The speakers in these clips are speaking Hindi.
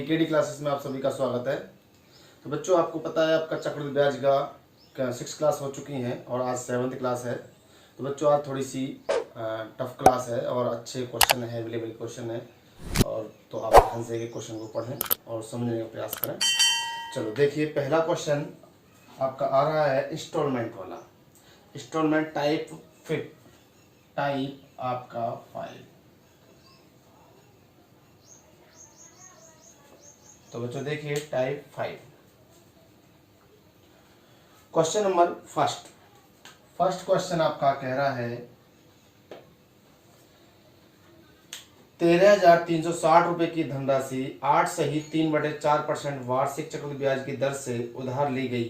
डीकेडी क्लासेस में आप सभी का स्वागत है। तो बच्चों, आपको पता है आपका चक्रवृद्धि ब्याज का 6 क्लास हो चुकी हैं और आज 7th क्लास है। तो बच्चों, आज थोड़ी सी टफ क्लास है और अच्छे क्वेश्चन है, अवेलेबल क्वेश्चन है, और तो आप ध्यान से एक क्वेश्चन को पढ़ें और समझने का प्रयास करें। चलो देखिए, पहला क्वेश्चन आपका आ रहा है इंस्टॉलमेंट वाला। इंस्टॉलमेंट टाइप आपका 5। तो बच्चों देखिए, type 5 question number first question आपका कह रहा है 13,360 रुपए की धनराशि 8 सहित 3/4% वार्षिक चक्रवृद्धि ब्याज की दर से उधार ली गई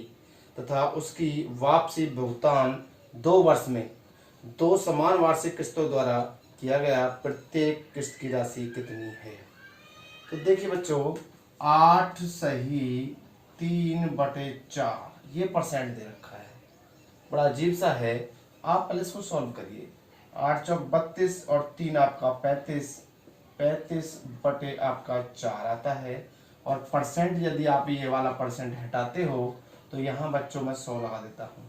तथा उसकी वापसी भुगतान 2 वर्ष में 2 समान वार्षिक किस्तों द्वारा किया गया। प्रत्येक किस्त की राशि कितनी है? तो देखिए बच्चों, 8 सही 3/4 ये परसेंट दे रखा है, बड़ा अजीब सा है। आप पहले इसको सॉल्व करिए। 8 चौक 32 और 3 आपका 35 बटे आपका 4 आता है। और परसेंट यदि आप ये वाला परसेंट हटाते हो तो यहाँ बच्चों मैं 100 लगा देता हूँ।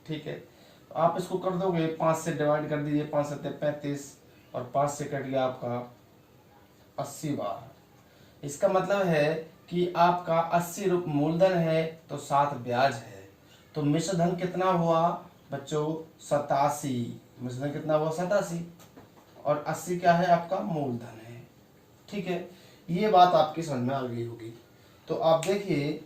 ठीक है, तो आप इसको कर दोगे, 5 से डिवाइड कर दीजिए, 5 7 35 और 5 से कट गया आपका 80 बार। इसका मतलब है कि आपका 80 रुपये मूलधन है तो 7 ब्याज है। तो मिश्र धन कितना हुआ बच्चों? 87। मिश्र धन कितना हुआ? 87। और 80 क्या है? आपका मूलधन है। ठीक है, ये बात आपकी समझ में आ गई होगी। तो आप देखिए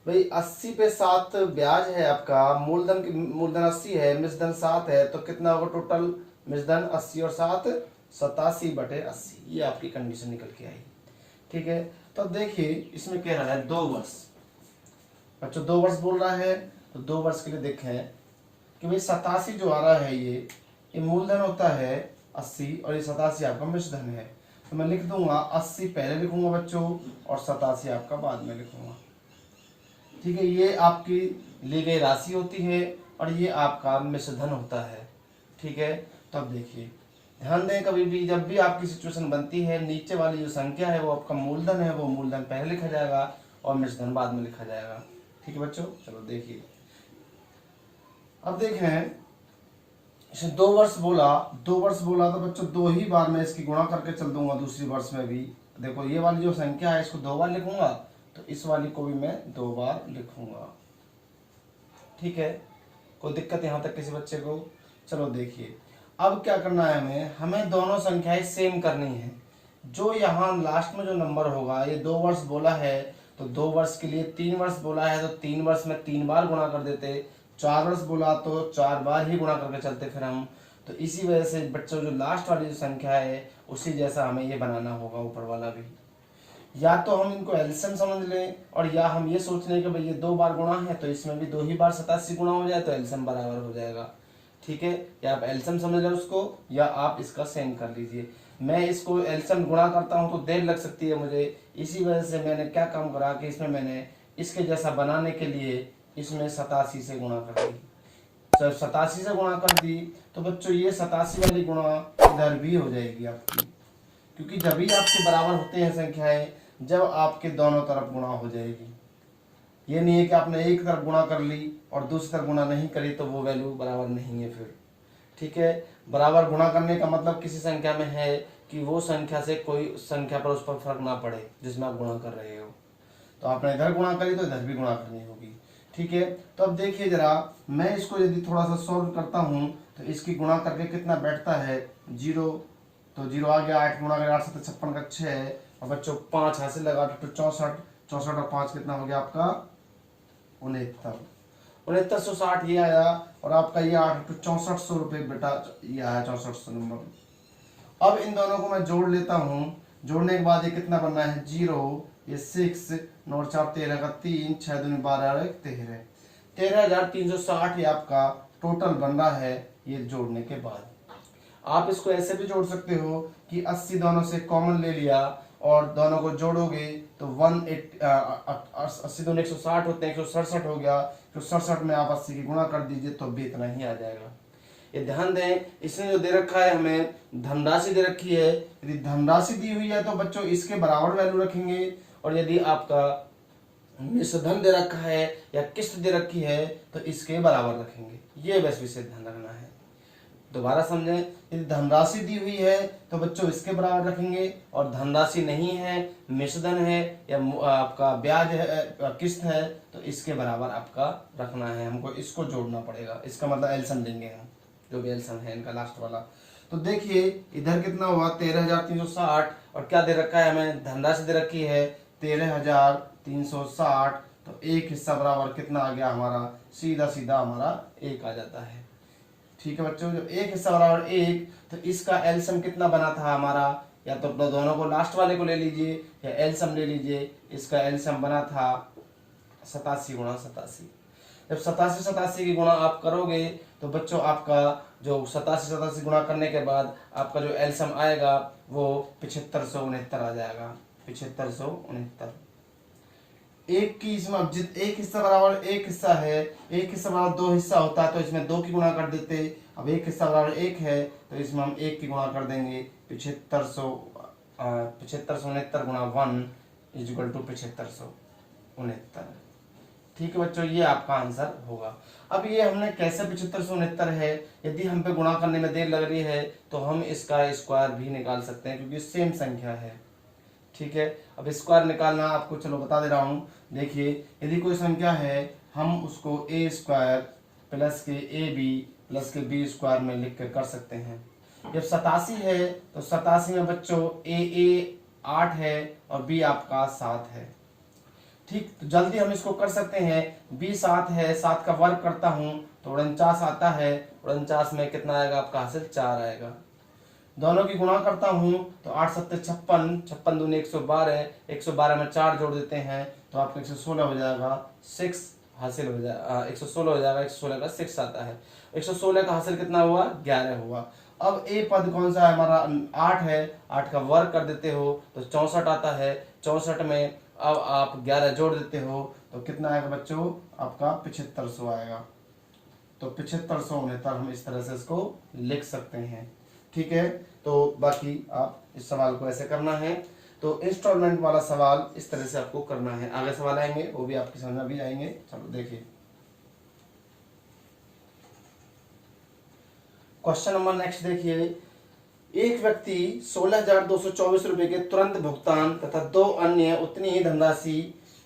भाई, 80 पे 7 ब्याज है आपका, मूलधन 80 है, मिश्र धन 7 है, तो कितना होगा टोटल? मिश्र धन 80 और 7 87/80। ये आपकी कंडीशन निकल के आई। ठीक है, तो देखिए इसमें कह रहा है 2 वर्ष। बच्चों 2 वर्ष बोल रहा है, तो 2 वर्ष के लिए देखें कि भाई 87 जो आ रहा है ये मूलधन होता है 80 और ये 87 आपका मिश्र धन है। तो मैं लिख दूंगा 80 पहले लिखूंगा बच्चों और 87 आपका बाद में लिखूंगा। ठीक है, ये आपकी ली गई राशि होती है और ये आपका मिश्र धन होता है। ठीक है, तो अब देखिए, ध्यान दें, कभी भी जब भी आपकी सिचुएशन बनती है, नीचे वाली जो संख्या है वो आपका मूलधन है, वो मूलधन पहले लिखा जाएगा और मिश्र धन बाद में लिखा जाएगा। ठीक है बच्चों, चलो देखिए, अब देखें, इसे 2 वर्ष बोला तो बच्चों 2 ही बार मैं इसकी गुणा करके चल दूंगा दूसरी वर्ष में भी। देखो, ये वाली जो संख्या है इसको 2 बार लिखूंगा, तो इस वाली को भी मैं 2 बार लिखूंगा। ठीक है, कोई दिक्कत यहाँ तक किसी बच्चे को? चलो देखिए, अब क्या करना है, हमें दोनों संख्याएं सेम करनी है। जो यहाँ लास्ट में जो नंबर होगा, ये 2 वर्ष बोला है तो 2 वर्ष के लिए, 3 वर्ष बोला है तो 3 वर्ष में 3 बार गुणा कर देते, 4 वर्ष बोला तो 4 बार ही गुणा करके चलते फिर हम। तो इसी वजह से बच्चों जो लास्ट वाली जो संख्या है उसी जैसा हमें ये बनाना होगा ऊपर वाला भी। या तो हम इनको एलसीएम समझ लें और या हम ये सोच लें कि भाई ये 2 बार गुणा है तो इसमें भी 2 ही बार 87 गुणा हो जाए तो एलसीएम बराबर हो जाएगा। ठीक है, या आप एलसीएम समझ लें उसको या आप इसका सेम कर लीजिए। मैं इसको एलसीएम गुणा करता हूं तो देर लग सकती है मुझे, इसी वजह से मैंने क्या काम करा कि इसमें मैंने इसके जैसा बनाने के लिए इसमें 87 से गुणा कर दी। जब 87 से गुणा कर दी तो बच्चों ये 87 वाली गुणा इधर भी हो जाएगी आपकी, क्योंकि जब भी आपके बराबर होते हैं संख्याएं, जब आपके दोनों तरफ गुणा हो जाएगी। ये नहीं है कि आपने एक तरफ गुणा कर ली और दूसरी तरफ गुणा नहीं करी तो वो वैल्यू बराबर नहीं है फिर। ठीक है, बराबर गुणा करने का मतलब किसी संख्या में है कि वो संख्या से कोई संख्या पर उस पर फर्क ना पड़े जिसमें आप गुणा कर रहे हो। तो आपने इधर गुणा करी तो इधर भी गुणा करनी होगी। ठीक है, तो अब देखिए जरा, मैं इसको यदि थोड़ा सा सॉल्व करता हूँ तो इसकी गुणा करके कितना बैठता है? 0। तो 0 आ गया, 8 गुणा कर 8 7 56 का 6 है। और बच्चों 5 हासिल लगा तो 64, 64 और 5 कितना हो गया आपका? 69। 6960 ये आया और आपका ये 8 6400 रुपये बेटा ये आया, 6400 नंबर। अब इन दोनों को मैं जोड़ लेता हूँ। जोड़ने के बाद ये कितना बनना है? 0, ये 6, 9 और 4 13 का 3, 6 दूनी 12 और 1 13। 13,360 ये आपका टोटल बन रहा है ये जोड़ने के बाद। आप इसको ऐसे भी जोड़ सकते हो कि 80 दोनों से कॉमन ले लिया और दोनों को जोड़ोगे तो 80 दोनों 160 होते हैं, 167 हो गया। 167 में आप 80 की गुणा कर दीजिए तो भी इतना ही आ जाएगा। ये ध्यान दें, इसने जो दे रखा है हमें धनराशि दे रखी है, यदि धनराशि दी हुई है तो बच्चों इसके बराबर वैल्यू रखेंगे और यदि आपका मिश्रधन दे रखा है या किस्त दे रखी है तो इसके बराबर रखेंगे। ये बस विशेष ध्यान रखना है। दोबारा समझें, यदि धनराशि दी हुई है तो बच्चों इसके बराबर रखेंगे, और धनराशि नहीं है, मिश्रधन है या आपका ब्याज है, किस्त है, तो इसके बराबर आपका रखना है। हमको इसको जोड़ना पड़ेगा, इसका मतलब एलसीएम लेंगे हम, जो भी एलसीएम है इनका लास्ट वाला। तो देखिए इधर कितना हुआ 13,360, और क्या दे रखा है हमें, धनराशि दे रखी है 13,360, तो एक हिस्सा बराबर कितना आ गया हमारा, सीधा सीधा हमारा 1 आ जाता है। ठीक है बच्चों, जब एक हिस्सा बराबर 1, तो इसका एलसीएम कितना बना था हमारा, या तो दोनों को लास्ट वाले को ले लीजिए या एलसीएम ले लीजिए। इसका एलसीएम बना था 87 गुणा 87। जब 87 की गुणा आप करोगे तो बच्चों आपका जो 87 गुणा करने के बाद आपका जो एलसीएम आएगा वो 7569 आ जाएगा। 7569 एक की इसमें अब एक हिस्सा बराबर एक हिस्सा है, एक हिस्सा बराबर 2 हिस्सा होता है तो इसमें 2 की गुणा कर देते। अब एक हिस्सा बराबर 1 है तो इसमें हम 1 की गुणा कर देंगे। 7569 गुणा 1 इक्वल टू 7569। ठीक है बच्चों, ये आपका आंसर होगा। अब ये हमने कैसे 7569 है, यदि हम पे गुणा करने में देर लग रही है तो हम इसका स्क्वायर भी निकाल सकते हैं क्योंकि सेम संख्या है। ठीक है, अब स्क्वायर निकालना आपको चलो बता दे रहा हूँ। देखिए यदि कोई संख्या है हम उसको a स्क्वायर प्लस के ab प्लस के b स्क्वायर में लिख कर सकते हैं। जब 87 है तो 87 में बच्चों a 8 है और b आपका 7 है। ठीक, तो जल्दी हम इसको कर सकते हैं। b 7 है, 7 का वर्ग करता हूँ तो 49 आता है। 49 में कितना आएगा आपका हासिल 4 आएगा। दोनों की गुणा करता हूँ तो 8 7 56, 56 दूनी 112, 112 में 4 जोड़ देते हैं तो आपका 116 हो जाएगा। 6 हासिल हो जाएगा, 116 हो जाएगा। 116 का 6 आता है। 116 का हासिल कितना हुआ, 11 हुआ। अब ए पद कौन सा है हमारा, 8 है। 8 का वर्ग कर देते हो तो 64 आता है। 64 में अब आप 11 जोड़ देते हो तो कितना आएगा बच्चों, आपका 7500 आएगा। तो 7569 हम इस तरह से इसको लिख सकते हैं। ठीक है, तो बाकी आप इस सवाल को ऐसे करना है। तो इंस्टॉलमेंट वाला सवाल इस तरह से आपको करना है। आगे सवाल आएंगे वो भी आपकी समझ में भी आएंगे। चलो देखिए क्वेश्चन नंबर नेक्स्ट देखिए। एक व्यक्ति 16,224 रुपए के तुरंत भुगतान तथा 2 अन्य उतनी ही धनराशि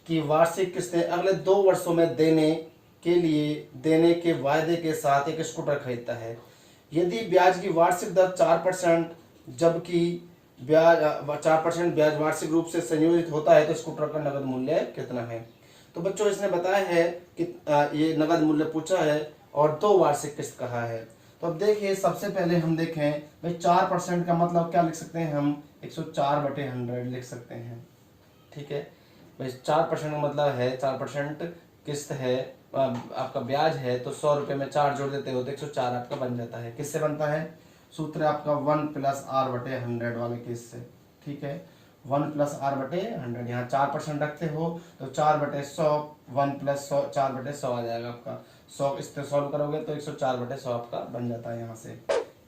की वार्षिक किस्तें अगले 2 वर्षों में देने के वायदे के साथ एक स्कूटर खरीदता है। यदि ब्याज की वार्षिक दर 4%, जबकि 4% ब्याज वार्षिक रूप से संयोजित होता है तो स्कूटर का नगद मूल्य कितना है। तो बच्चों इसने बताया है कि ये नगद मूल्य पूछा है और 2 वार्षिक किस्त कहा है। तो अब देखिए सबसे पहले हम देखें भाई 4% का मतलब क्या लिख सकते हैं हम, 104/100 लिख सकते हैं। ठीक है भाई, 4% का मतलब है 4% किस्त है, आपका ब्याज है तो 100 रुपए में 4 जोड़ देते हो तो 104 आपका बन जाता है। किससे बनता है, सूत्र आपका 1 + r/100 वाले केस से। ठीक है, 1 + r/100, यहाँ 4% रखते हो तो 4/100, 1 + 100 4/100 आ जाएगा आपका। 100 इससे सॉल्व करोगे तो 104/100 आपका बन जाता है यहाँ से।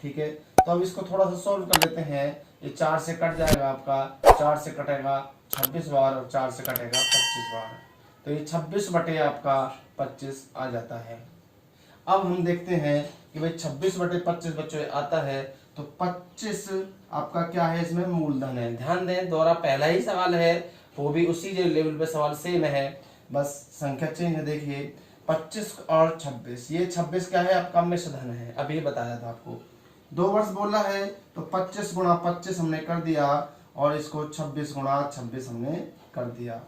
ठीक है, तो अब इसको थोड़ा सा सॉल्व कर लेते हैं। ये 4 से कट जाएगा आपका, 4 से कटेगा 26 बार और 4 से कटेगा 25 बार, तो ये 26/25 आ जाता है। अब हम देखते हैं कि भाई 26/25 बच्चों आता है तो 25 आपका क्या है, इसमें मूलधन है। ध्यान दें दोबारा पहला ही सवाल है, वो भी उसी जो लेवल पे सवाल सेम है, बस संख्या चेंज है। देखिए 25 और 26, ये 26 क्या है आपका मिश्रधन है, अभी बताया था आपको। 2 वर्ष बोला है तो 25 × 25 हमने कर दिया और इसको 26 × 26 हमने कर दिया।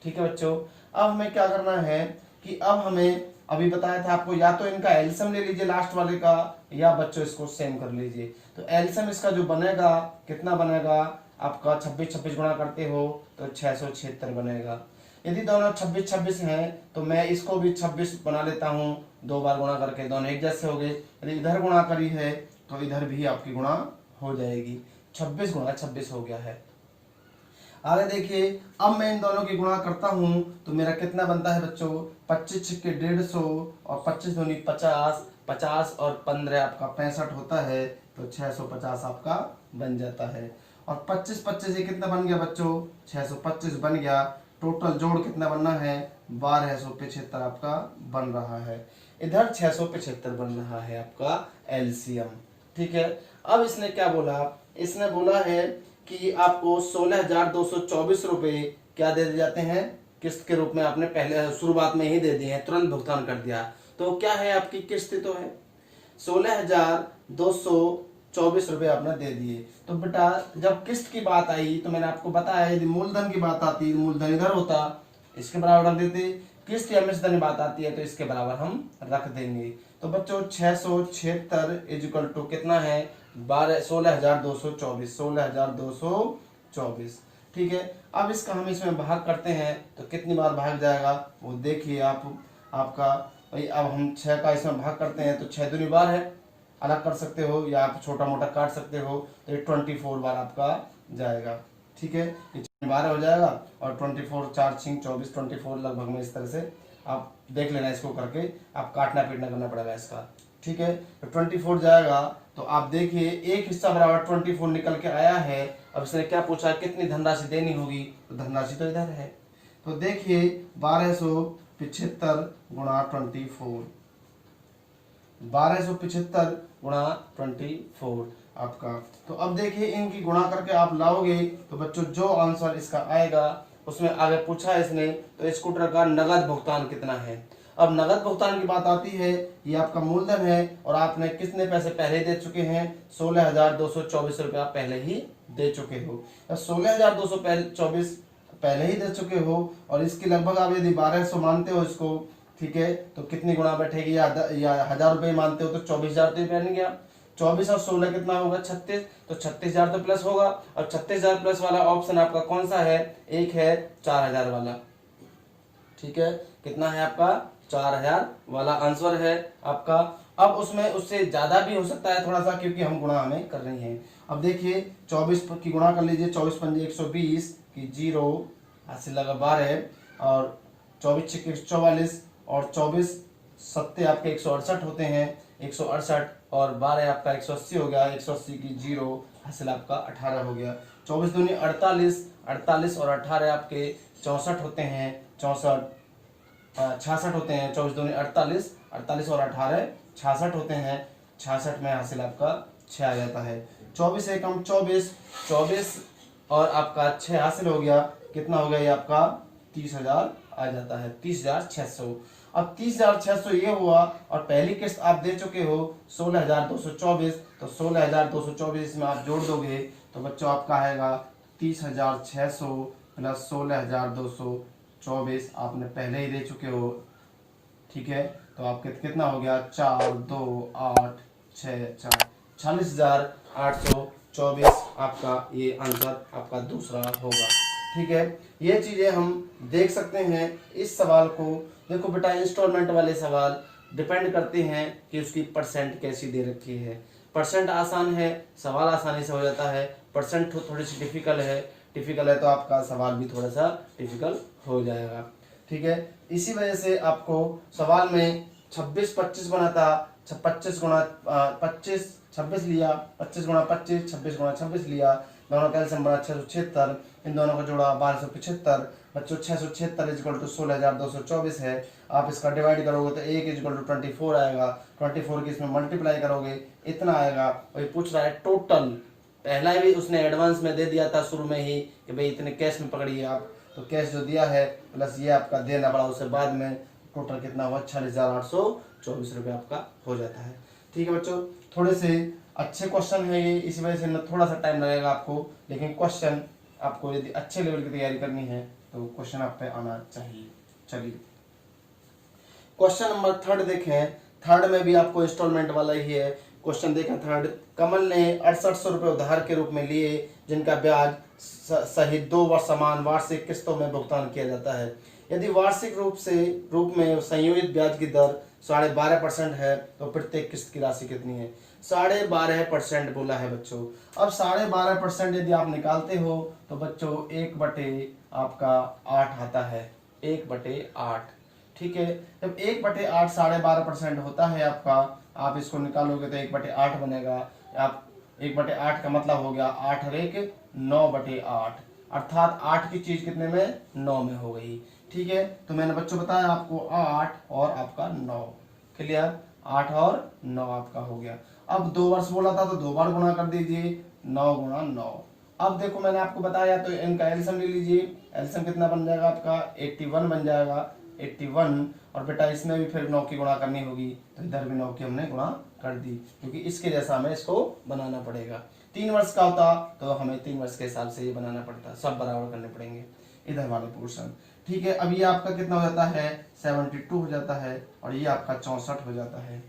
ठीक है बच्चों, अब हमें क्या करना है कि अब हमें अभी बताया था आपको, या तो इनका एलसीएम ले लीजिए लास्ट वाले का, या बच्चों इसको सेम कर लीजिए। तो एलसीएम इसका जो बनेगा कितना बनेगा आपका, 26 गुणा करते हो तो 676 बनेगा। यदि दोनों 26 हैं तो मैं इसको भी 26 बना लेता हूँ, 2 बार गुणा करके, दोनों एक जैसे हो गए। यदि इधर गुणा करी है तो इधर भी आपकी गुणा हो जाएगी, 26 × 26 हो गया है। आगे देखिए, अब मैं इन दोनों की गुणा करता हूं तो मेरा कितना बनता है बच्चों, 25 × 150 और 25 दूनी 50, 50 और 15 आपका 65 होता है तो 650 आपका बन जाता है। और 25 25 ये कितना बन गया बच्चों, 625 बन गया। टोटल जोड़ कितना बनना है, 1275 आपका बन रहा है। इधर 675 बन रहा है आपका एलसीएम। ठीक है, अब इसने क्या बोला, इसने बोला है कि आपको 16,224 रुपए क्या दे दिए जाते हैं किस्त के रूप में। आपने पहले शुरुआत में ही दे दिए हैं, तुरंत भुगतान कर दिया। तो क्या है आपकी किस्त, तो है 16,224 रुपए आपने दे दिए। तो बेटा जब किस्त की बात आई तो मैंने आपको बताया, यदि मूलधन की बात आती, मूलधन इधर होता, इसके बराबर रख देते। किस्त या मिश्रधन की बात आती है तो इसके बराबर हम रख देंगे। तो बच्चों 676 इजिकल टू कितना है, 16,224, 16,224। ठीक है, अब इसका हम इसमें भाग करते हैं तो कितनी बार भाग जाएगा वो देखिए आप, आपका भाई। अब हम 6 का इसमें भाग करते हैं तो 6 दूनी बार है, अलग कर सकते हो या आप छोटा मोटा काट सकते हो। तो ये 24 बार आपका जाएगा। ठीक है, ये 12 हो जाएगा और 24 4 6 24 24 लगभग में इस तरह से आप देख लेना इसको करके, आप काटना पीटना करना पड़ेगा इसका। ठीक है, तो 24 जाएगा। तो आप देखिए एक हिस्सा बराबर 24 निकल के आया है। अब इसने क्या पूछा, कितनी धनराशि देनी होगी, तो धनराशि तो इधर है। तो देखिए 1275 गुणा 24, 1275 गुणा 24 आपका। तो अब देखिए इनकी गुणा करके आप लाओगे तो बच्चों जो आंसर इसका आएगा उसमें आगे पूछा इसने, तो स्कूटर का नगद भुगतान कितना है। अब नगद भुगतान की बात आती है, ये आपका मूलधन है और आपने कितने पैसे पहले दे चुके हैं, 16,224 रुपये आप पहले ही दे चुके हो। 16,224 पहले ही दे चुके हो और इसकी लगभग आप यदि 1200 मानते हो इसको, ठीक है, तो कितनी गुणा बैठेगी, या 1000 रुपये मानते हो तो 24,000 तो बन गया। 24 और 16 कितना होगा, 36। तो 36,000 तो प्लस होगा। और 36,000 प्लस वाला ऑप्शन आपका कौन सा है, एक है 4,000 वाला। ठीक है, कितना है आपका, 4,000 वाला आंसर है आपका। अब उसमें उससे ज्यादा भी हो सकता है थोड़ा सा, क्योंकि हम गुणा हमें कर रही हैं। अब देखिए 24 की गुणा कर लीजिए, 24 पंजे 120 की 0 हाथ से लगा 12 और 24 छक्के 44 और 24 सत्ते आपके 168 होते हैं, 168 और 12 आपका 180 हो गया, 180 की 0 हासिल आपका 18 हो गया। 24 दूनी 48, 48 और 18 आपके 64 होते हैं, 64 66 होते हैं। 24 दूनी 48, 48 और 18 66 होते हैं, 66 में हासिल आपका 6 आ जाता है। 24 एकम 24, 24 और आपका 6 हासिल हो गया, कितना हो गया ये आपका 30,000 आ जाता है, 30,600। अब 30,600 ये हुआ और पहली किस्त आप दे चुके हो 16,224, तो 16,224 में आप जोड़ दोगे तो बच्चों आपका आएगा 30,600 प्लस 16,224 आपने पहले ही दे चुके हो। ठीक है, तो आपके कितना हो गया, 4 2 8 6 4 46,824 आपका ये आंसर आपका दूसरा होगा। ठीक है, ये चीजें हम देख सकते हैं इस सवाल को। देखो बेटा इंस्टॉलमेंट वाले सवाल डिपेंड करते हैं कि उसकी परसेंट कैसी दे रखी है। परसेंट आसान है, सवाल आसानी से हो जाता है। परसेंट थोड़ी सी डिफिकल्ट है तो आपका सवाल भी थोड़ा सा डिफिकल्ट हो जाएगा। ठीक है, इसी वजह से आपको सवाल में 26 25 बना था, 25 गुणा 25 26 लिया, 25 गुणा 25 26 गुणा 26 लिया, दोनों का एलसीएम बना 676, इन दोनों को जोड़ा 1275। बच्चों 676 इक्वल टू 16,224 है। आप इसका डिवाइड करोगे तो 1 इक्वल टू 24 आएगा, 24 की इसमें मल्टीप्लाई करोगे इतना आएगा। वही पूछ रहा है टोटल, पहला भी उसने एडवांस में दे दिया था शुरू में ही कि भाई इतने कैश में पकड़िए आप, तो कैश जो दिया है प्लस ये आपका देना पड़ा उससे बाद में, टोटल कितना हुआ 46,824 रुपये आपका हो जाता है। ठीक है बच्चों, थोड़े से अच्छे क्वेश्चन है ये, इसी वजह से ना थोड़ा सा टाइम लगेगा आपको, लेकिन क्वेश्चन आपको यदि अच्छे लेवल की तैयारी करनी है तो क्वेश्चन आप पे आना चाहिए। चलिए क्वेश्चन नंबर 3 देखें। थर्ड में भी आपको इंस्टॉलमेंट वाला ही है। क्वेश्चन देखें थर्ड, कमल ने 6800 रुपये उधार के रूप में लिए जिनका ब्याज सहित 2 वर्ष समान वार्षिक किस्तों में भुगतान किया जाता है। यदि वार्षिक रूप में संयोजित ब्याज की दर 12.5% है तो प्रत्येक किस्त की राशि कितनी है। 12.5% बोला है बच्चों। अब 12.5% यदि आप निकालते हो तो बच्चों 1/8 आपका 8 आता है, 1/8। ठीक है, जब 1/8 12.5% होता है आपका, आप इसको निकालोगे तो 1/8 बनेगा। आप 1/8 का मतलब हो गया 8 और 1 9/8, अर्थात 8 की चीज कितने में 9 में हो गई। ठीक है, तो मैंने बच्चों बताया आपको 8 और आपका 9, क्लियर, 8 और 9 आपका हो गया। अब 2 वर्ष बोला था तो 2 बार गुणा कर दीजिए, 9 गुणा 9। अब देखो मैंने आपको बताया तो इनका एलसीएम ले लीजिए, एलसीएम कितना बन जाएगा आपका 81 बन जाएगा, 81। और बेटा इसमें भी फिर 9 की गुणा करनी होगी, तो इधर भी 9 की हमने गुणा कर दी, क्योंकि इसके जैसा हमें इसको बनाना पड़ेगा। 3 वर्ष का होता तो हमें 3 वर्ष के हिसाब से ये बनाना पड़ता, सब बराबर करने पड़ेंगे इधर वाले पोर्शन। ठीक है, अब ये आपका कितना हो जाता है 72 हो जाता है, और ये आपका 64 हो जाता है।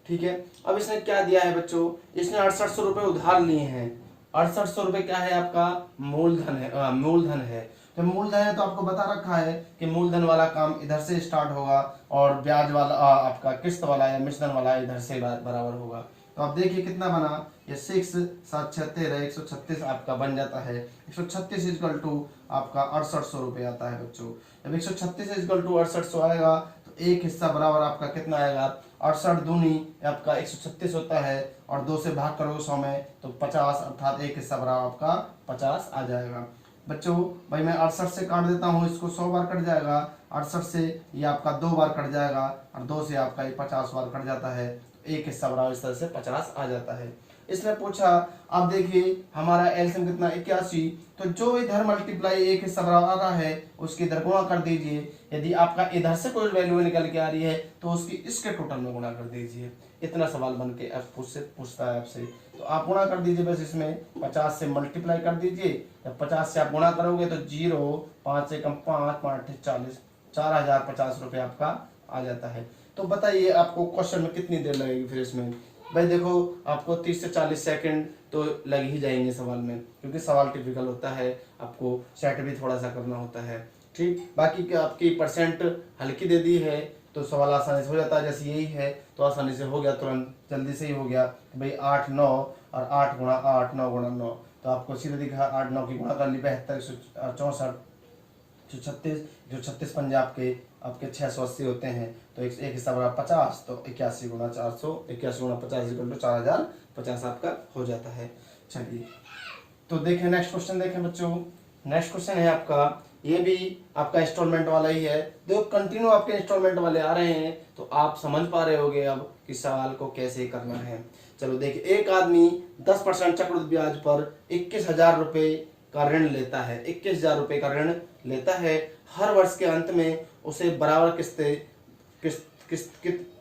ठीक है, अब इसने क्या दिया है बच्चों, इसने 6800 रुपए उधार लिए हैं। 6800 रुपए क्या है आपका मूलधन है, मूलधन है। तो मूलधन है तो आपको बता रखा है कि मूलधन वाला काम इधर से स्टार्ट होगा, और ब्याज वाला आपका किस्त वाला या मिश्रण वाला इधर से बराबर होगा। तो आप देखिए कितना बना, ये 6 7 6 13 136 आपका बन जाता है। 136 इक्वल टू आपका 6800 रुपये आता है बच्चों। जब 136 इक्वल टू 6800 आएगा तो एक हिस्सा बराबर आपका कितना आएगा, 68 दूनी आपका 136 होता है, और 2 से भाग करोगे 100 में तो 50, अर्थात एक हिस्सा बराबर आपका 50 आ जाएगा। बच्चों भाई मैं 68 से काट देता हूँ, इसको 100 बार कट जाएगा, 68 से ये आपका 2 बार कट जाएगा, और 2 से आपका ये 50 बार कट जाता है, तो एक हिस्सा बराबर इस तरह से 50 आ जाता है। इसने पूछा, अब देखिए हमारा एलसीएम कितना 81, तो जो इधर मल्टीप्लाई एक हिस्सा बराबर आ रहा है उसके इधर गुणा कर दीजिए। यदि आपका इधर से कोई वैल्यू निकल के आ रही है तो उसकी इसके टोटल में गुणा कर दीजिए। इतना सवाल बन के पूछता है आपसे, तो आप गुणा कर दीजिए, बस इसमें 50 से मल्टीप्लाई कर दीजिए। जब 50 से आप गुणा करोगे तो 0 5 से कम 5 5 40, 4050 रुपये आपका आ जाता है। तो बताइए आपको क्वेश्चन में कितनी देर लगेगी फिर इसमें। भाई देखो आपको 30 से 40 सेकंड तो लग ही जाएंगे सवाल में, क्योंकि सवाल टिपिकल होता है, आपको सेट भी थोड़ा सा करना होता है। ठीक, बाकी क्या आपकी परसेंट हल्की दे दी है तो सवाल आसानी से हो जाता है। जैसे यही है तो आसानी से हो गया, तुरंत जल्दी से ही हो गया। भाई 8 9 और 8 गुणा 8 9 गुणा 9, तो आपको सीधे दिखा 8 9 की गुणा कर ली 72 164 136, जो 36 पंजाब के आपके 680 होते हैं, तो एक हिस्सा बराबर 50, तो 81 गुणा 400, 81 गुणा 50 इक्वल टू 4050 आपका हो जाता है। चलिए तो देखें नेक्स्ट क्वेश्चन, देखें बच्चों नेक्स्ट क्वेश्चन है आपका, ये भी आपका इंस्टॉलमेंट वाला ही है। देखो कंटिन्यू आपके इंस्टॉलमेंट वाले आ रहे हैं, तो आप समझ पा रहे होगे अब कि सवाल को कैसे करना है। चलो देखिए, एक आदमी 10% चक्रवृद्धि ब्याज पर 21,000 रुपए का ऋण लेता है, 21,000 रुपए का ऋण लेता है। हर वर्ष के अंत में उसे बराबर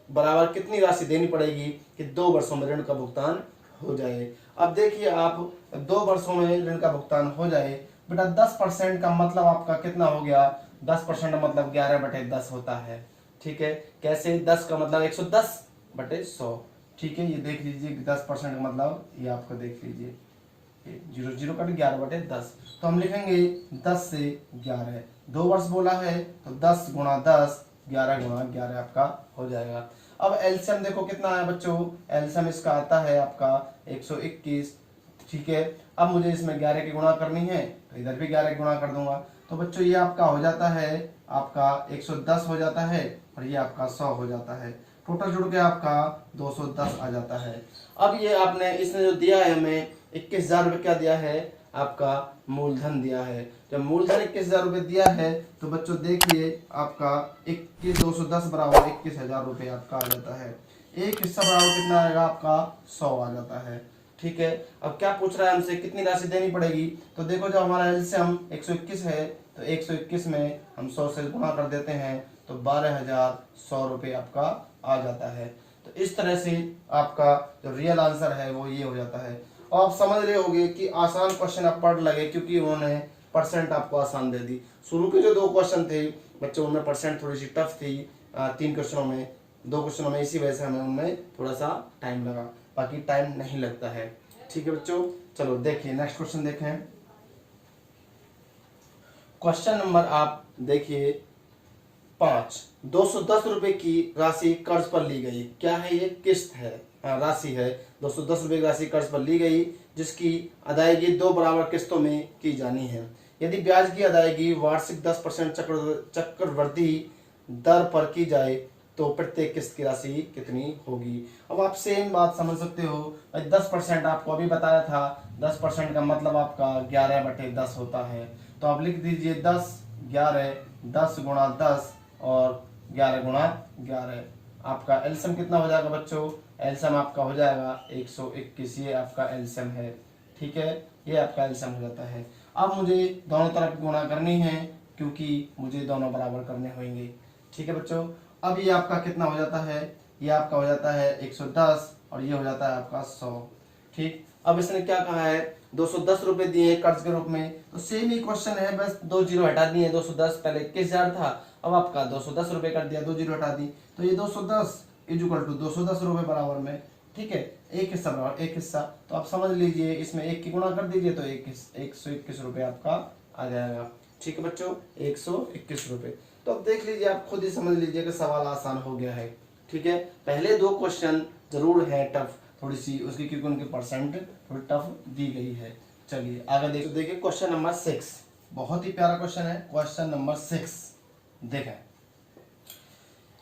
बराबर कितनी राशि देनी पड़ेगी कि 2 वर्षों में ऋण का भुगतान हो जाए। अब देखिए आप 2 वर्षों में ऋण का भुगतान हो जाए, बेटा 10% का मतलब आपका कितना हो गया, 10% मतलब 11/10 होता है। ठीक है, कैसे, 10 का मतलब 110/100। ठीक है, ये देख लीजिए 10% का मतलब ये आपको देख लीजिए 0 कट 11/10, तो हम लिखेंगे 10 से 11, 2 वर्ष बोला है तो 10 गुणा 10 11 गुणा 11 आपका हो जाएगा। अब एलसीएम देखो कितना है बच्चों, एलसीएम इसका आता है आपका 121। ठीक है, अब मुझे इसमें 11 की गुणा करनी है तो इधर भी 11 की गुणा कर दूंगा, तो बच्चों ये आपका हो जाता है आपका 110 हो जाता है, और ये आपका 100 हो जाता है। टोटल जुड़ के आपका 210 आ जाता है। अब ये आपने इसने जो दिया है हमें 21,000 रुपये क्या दिया है, आपका मूलधन दिया है। जब मूलधन 21,000 रुपये दिया है तो बच्चों देखिए आपका 210 बराबर 21,000 रुपये आपका आ जाता है। एक हिस्सा बराबर कितना आएगा आपका 100 आ जाता है। ठीक है, अब क्या पूछ रहा है हमसे, कितनी राशि देनी पड़ेगी। तो देखो जब हमारा एलसीएम 121 है तो 121 में हम 100 से गुणा कर देते हैं तो 12,100 रुपये आपका आ जाता है। तो इस तरह से आपका जो रियल आंसर है वो ये हो जाता है। और आप समझ रहे होंगे कि आसान क्वेश्चन आप पढ़ लगे, क्योंकि उन्होंने परसेंट आपको आसान दे दी। शुरू के जो 2 क्वेश्चन थे बच्चों उनमें परसेंट थोड़ी सी टफ थी, 3 क्वेश्चनों में 2 क्वेश्चनों में, इसी वजह से हमें उनमें थोड़ा सा टाइम लगा, बाकी टाइम नहीं लगता है। ठीक है बच्चों, चलो देखिए नेक्स्ट क्वेश्चन देखें। क्वेश्चन नंबर आप देखिए 5, 210 रुपए की राशि कर्ज पर ली गई। क्या है ये, किस्त है, राशि है। 210 रुपए की राशि कर्ज पर ली गई जिसकी अदायगी 2 बराबर किस्तों में की जानी है। यदि ब्याज की अदायगी वार्षिक 10% चक्रवृद्धि दर पर की जाए तो प्रत्येक किस्त की राशि कितनी होगी। अब आप सेम बात समझ सकते हो, 10% आपको अभी बताया था, 10% का मतलब आपका 11/10 होता है। तो आप लिख दीजिए 10, 11, 10 गुणा 10 और 11 गुणा 11। आपका एलसीएम कितना हो जाएगा बच्चों? एलसीएम आपका हो जाएगा 121, ये आपका एलसीएम है। ठीक है, ये आपका एलसीएम हो जाता है। अब मुझे दोनों तरफ गुणा करनी है क्योंकि मुझे दोनों बराबर करने होंगे। ठीक है बच्चों, अब ये आपका कितना हो जाता है? ये आपका हो जाता है 110 और ये हो जाता है आपका 100। ठीक, अब इसने क्या कहा है? 210 रुपए दिए कर्ज के रूप में, तो सेम ही क्वेश्चन है, बस 2 जीरो हटा दिए। 210 पहले 21,000 था, अब आपका 210 रुपए कर दिया, 2 जीरो हटा दी, तो ये 210 इक्वल टू 210 रुपए बराबर में। ठीक है, एक हिस्सा बराबर एक हिस्सा, तो आप समझ लीजिए इसमें एक की गुणा कर दीजिए तो 121 रुपए आपका आ जाएगा। ठीक है बच्चों, 121 रुपए। तो अब देख लीजिए, आप खुद ही समझ लीजिए कि सवाल आसान हो गया है। ठीक है, पहले 2 क्वेश्चन जरूर है टफ थोड़ी सी उसकी, क्योंकि उनकी परसेंट थोड़ी टफ दी गई है। चलिए आगे देखिए क्वेश्चन नंबर 6, बहुत ही प्यारा क्वेश्चन है। क्वेश्चन नंबर 6 देखें,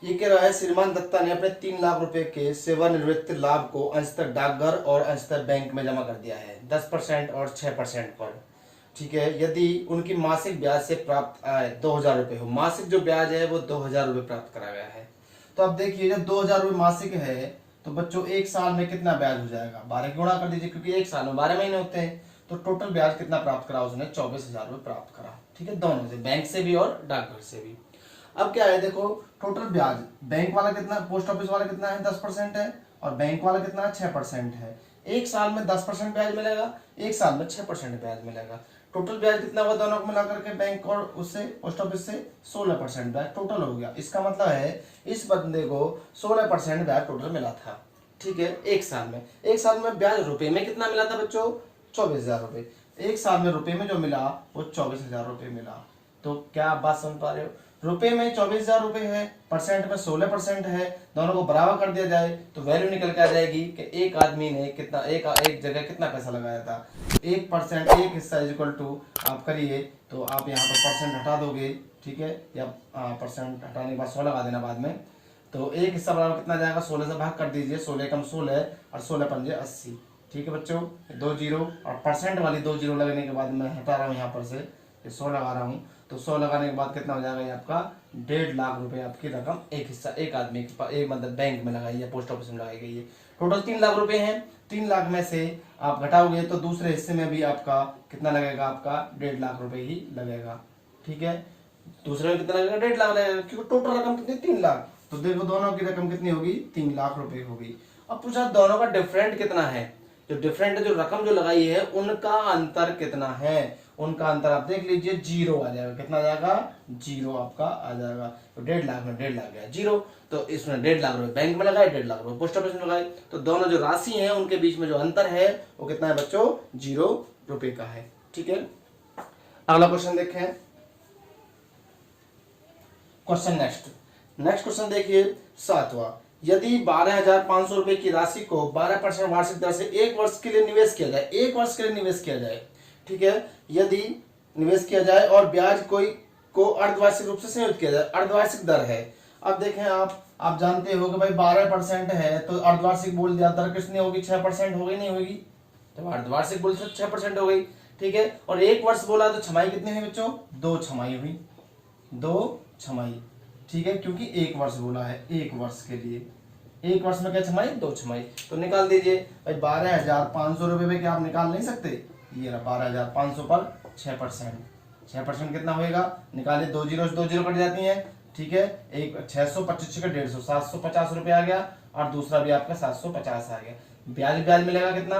ये कह रहा है श्रीमान दत्ता ने अपने 3 लाख रुपए के सेवानिवृत्त लाभ को अंशतः डाकघर और अंशतः बैंक में जमा कर दिया है 10% और 6% पर। ठीक है, यदि उनकी मासिक ब्याज से प्राप्त आय 2,000 रुपए हो, मासिक जो ब्याज है वो 2,000 रुपए प्राप्त करा गया है। तो अब देखिए, जब 2,000 रुपए मासिक है तो बच्चों एक साल में कितना ब्याज हो जाएगा? 12 गुणा कर दीजिए, क्योंकि एक साल में 12 महीने होते हैं। तो टोटल ब्याज कितना प्राप्त करा उसने? 24,000 रुपए प्राप्त करा। ठीक है, दोनों से, बैंक से भी और डाकघर से भी। अब क्या है देखो, टोटल ब्याज बैंक वाला कितना, पोस्ट ऑफिस वाला कितना है? 10% है, और बैंक वाला कितना है? 6% है। एक साल में 10% ब्याज मिलेगा, एक साल में 6% ब्याज मिलेगा। टोटल ब्याज कितना हुआ दोनों को मिलाकर के, बैंक और उससे पोस्ट ऑफिस से? 16% ब्याज टोटल हो गया। इसका मतलब है इस बंदे को 16% ब्याज टोटल मिला था। ठीक है, एक साल में। एक साल में ब्याज रुपए में कितना मिला था बच्चों? 24,000 रुपए। एक साल में रुपए में जो मिला वो 24,000 रुपए मिला। तो क्या आप बात समझ पा रहे हो? रुपए में 24,000 रुपए है, परसेंट में 16% है, दोनों को बराबर कर दिया जाए तो वैल्यू निकल के आ जाएगी कि एक आदमी ने कितना, एक जगह कितना पैसा लगाया था। 1%, एक हिस्सा इक्वल टू, आप करिए तो आप यहाँ पर परसेंट हटा दोगे। ठीक है, या परसेंट हटाने के बाद 100 लगा देना बाद में। तो एक हिस्सा बराबर कितना जाएगा? 16 से भाग कर दीजिए, 16 कम 16 और 16 पंजे 80। ठीक है बच्चों, 2 जीरो और परसेंट वाली 2 जीरो लगने के बाद मैं हटा रहा हूँ यहाँ पर से 100 लगा रहा हूँ। तो 100 लगाने के बाद कितना हो जाएगा? ये आपका 1.5 लाख रुपए आपकी रकम एक हिस्सा एक आदमी के पास, एक मतलब बैंक में लगाई है, पोस्ट ऑफिस में लगाई गई है। टोटल 3 लाख रुपए हैं। 3 लाख में से आप घटाओगे तो दूसरे हिस्से में भी आपका कितना लगेगा? आपका 1.5 लाख रुपए ही लगेगा। ठीक है, दूसरे में कितना लगेगा? 1.5 लाख लगेगा, क्योंकि टोटल रकम कितनी? 3 लाख। तो देखो दोनों की रकम कितनी होगी? 3 लाख रुपए होगी। अब पूछा दोनों का डिफरेंट कितना है? जो डिफरेंट है, जो रकम जो लगाई है उनका अंतर कितना है? उनका अंतर आप देख लीजिए, 0 आ जाएगा। कितना आ जाएगा? 0 आपका आ जाएगा। तो 1.5 लाख में 1.5 लाख गया 0, तो इसमें 1.5 लाख रुपए बैंक में लगाए, 1.5 लाख रुपए पोस्ट ऑफिस में लगाए, तो दोनों जो राशि है उनके बीच में जो अंतर है वो कितना है बच्चों? 0 रुपए का है। ठीक है, अगला क्वेश्चन देखें। क्वेश्चन नेक्स्ट क्वेश्चन देखिए, 7वां। यदि 12,500 रुपए की राशि को 12% वार्षिक दर से 1 वर्ष के लिए निवेश किया जाए, 1 वर्ष के लिए निवेश किया जाए, ठीक है, यदि निवेश किया जाए और ब्याज को अर्धवार्षिक रूप से संयोजित किया जाए, अर्धवार्षिक दर है। अब देखें, आप जानते हो कि भाई 12% है तो अर्धवार्षिक बोल दिया, दर कितनी होगी? 6% हो गई, नहीं होगी? तो अर्धवार्षिक बोल से 6% हो गई। ठीक है, और 1 वर्ष बोला तो छमाई कितनी हुई बच्चों? 2 छमाई हुई, 2 छमाई। ठीक है, क्योंकि 1 वर्ष बोला है, 1 वर्ष के लिए 1 वर्ष में क्या छमाई? 2 छमाई। तो निकाल दीजिए भाई, 12,500 रुपए में क्या आप निकाल नहीं सकते? ये रहा 12,500 पर 6%, 6% कितना होएगा? निकालिए, 2 जीरो से 2 जीरो कट जाती है। ठीक है, एक 625 का 150, 750 रुपए आ गया, और दूसरा भी आपका 750 आ गया। ब्याज मिलेगा कितना?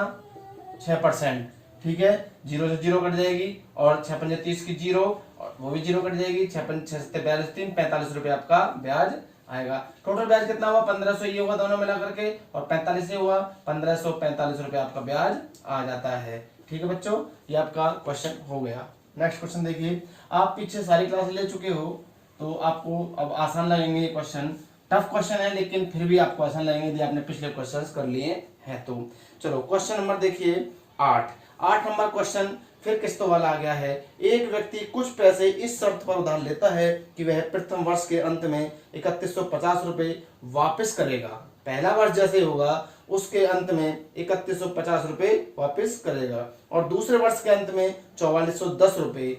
6%। ठीक है, 0 से 0 कट जाएगी, और 6 पंजे 30 की 0, और वो भी 0 कट जाएगी। 6 6 42 3 45 रुपए आपका ब्याज आएगा। टोटल ब्याज कितना हुआ? 1500 ये हुआ दोनों मिला करके, और 45 से हुआ 1545 रुपए आपका ब्याज आ जाता है। ठीक है बच्चों, ये आपका क्वेश्चन हो गया। नेक्स्ट क्वेश्चन देखिए, आप पीछे सारी क्लास ले चुके हो तो आपको अब आसान लगेंगे ये क्वेश्चन। टफ क्वेश्चन है लेकिन फिर भी आपको आसान लगेंगे यदि आपने पिछले क्वेश्चंस कर लिए हैं तो। चलो क्वेश्चन नंबर देखिए 8 नंबर क्वेश्चन, फिर किस्तों वाला आ गया है। एक व्यक्ति कुछ पैसे इस शर्त पर उधार लेता है कि वह प्रथम वर्ष के अंत में 3150 रुपए वापस करेगा। पहला वर्ष जैसे होगा उसके अंत में 3150 रुपए वापस करेगा और दूसरे वर्ष के अंत में 4410 रुपए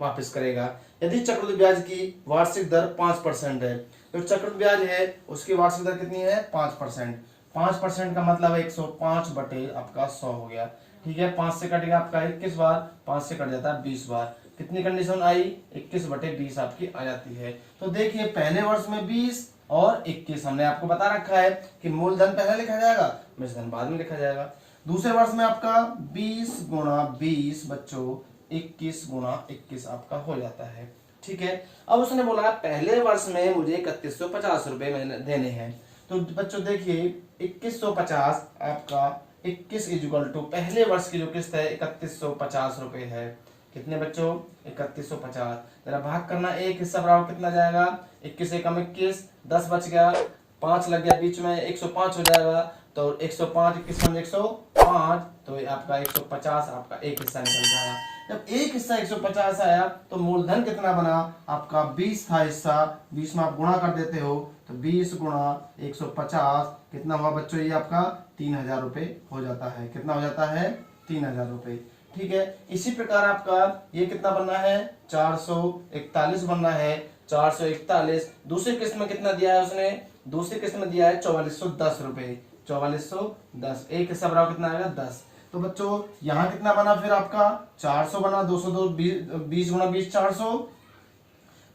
वापस करेगा। यदि चक्रवृद्धि ब्याज की वार्षिक दर 5% है, तो चक्रवृद्धि ब्याज है उसकी वार्षिक दर कितनी है 5%। 5% का मतलब है 105 बटे आपका 100 हो गया। ठीक है, 5 से कटेगा आपका 21 बार, 5 से कट जाता है 20 बार। कितनी कंडीशन आई 21 बटे 20 आपकी आ जाती है। तो देखिए पहले वर्ष में 20 और 21 हमने आपको बता रखा है कि मूलधन पहले लिखा जाएगा, मूलधन बाद में लिखा जाएगा। दूसरे वर्ष में आपका 20 गुणा 20 बच्चों 21 गुणा 21 आपका हो जाता है। ठीक है, अब उसने बोला पहले वर्ष में मुझे 3150 रुपए मैंने देने हैं। तो बच्चों देखिए 2150 आपका 21 इक्वल टू पहले वर्ष की जो किस्त है 3150 रुपए है। कितने बच्चों 3150, जरा भाग करना, एक हिस्सा बराबर कितना जाएगा 21 एकम 21, 10 बच गया, 5 लग गया बीच में 105 हो जाएगा। तो 105 21 105, तो आपका 150 आपका एक हिस्सा निकल जाएगा। जब एक हिस्सा 150 आया तो मूलधन कितना बना आपका 20 था हिस्सा, 20 में आप गुणा कर देते हो तो 20 गुणा 150 कितना हुआ बच्चों, ये आपका 3000 रुपए हो जाता है। कितना हो जाता है 3000 रुपए। ठीक है, इसी प्रकार आपका ये कितना बनना है 441 बनना है। 441 दूसरी किस्त में कितना दिया है उसने, दूसरी किस्त में दिया है 4410 रुपए। 4410 एक हिस्सा बराबर कितना आएगा 10। तो बच्चों यहाँ कितना बना फिर आपका 400 बना, 202 20 गुणा 20 400,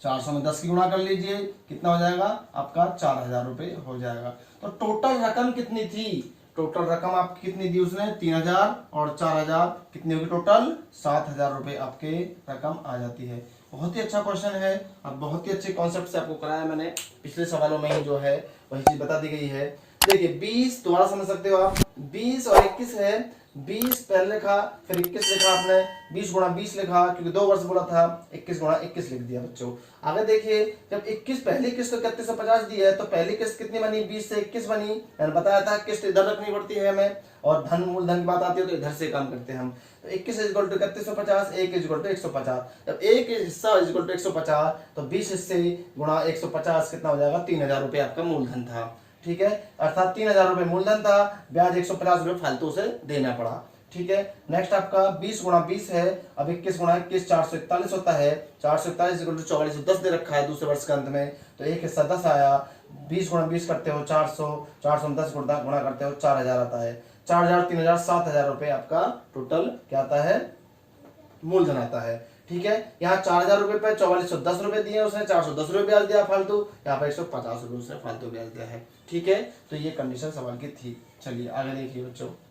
400 में 10 की गुणा कर लीजिए कितना हो जाएगा आपका 4000 रुपए हो जाएगा। तो टोटल रकम कितनी थी, टोटल रकम आपकी कितनी दी उसने 3000 और 4000 कितनी होगी टोटल 7000 रुपए आपके रकम आ जाती है। बहुत ही अच्छा क्वेश्चन है और बहुत ही अच्छे कॉन्सेप्ट से आपको कराया मैंने, पिछले सवालों में ही जो है वही चीज बता दी गई है। देखिए 20 दोबारा समझ सकते हो आप, 20 और 21 है, 20 पहले लिखा फिर 21 लिखा आपने, 20 गुणा 20 लिखा क्योंकि 2 वर्ष बोला था, 21 गुणा 21 लिख दिया बच्चों। आगे देखिए जब 21 पहली किस्त तो 3150 दी है तो पहली किस्त कितनी बनी 20 से 21 बनी। मैंने बताया था किस्त इधर रखनी पड़ती है हमें और धन मूलधन की बात आती है तो इधर से काम करते हैं हम। तो 21 इक्वल टू 3150, 1 इक्वल टू 150। जब एक हिस्सा इक्वल टू 150 तो 20 हिस्से गुणा 150 कितना हो जाएगा 3000 रुपए आपका मूलधन था। ठीक है, अर्थात 3000 रुपए मूलधन था, ब्याज 150 रुपए फालतू से देना पड़ा। ठीक है, नेक्स्ट आपका 20 गुणा 20 है, अब 21 गुणा 21 441 होता है। 441 इक्वल टू 4410 दे रखा है दूसरे वर्ष के अंत में, तो एक हिस्सा 10 आया, 20 गुणा 20 करते हो 400, 400 में 10 गुणा करते हो 4000 आता है। 4000 3000 7000 रुपए आपका टोटल क्या आता है मूलधन आता है। ठीक है, यहाँ 4000 रुपए पे 4410 रुपए दिए उसने, 410 रुपए ब्याज दिया फालतू, यहाँ पर 150 रुपए उसने फालतू ब्याज दिया है। ठीक है, तो ये कंडीशन सवाल की थी। चलिए आगे देखिए बच्चों।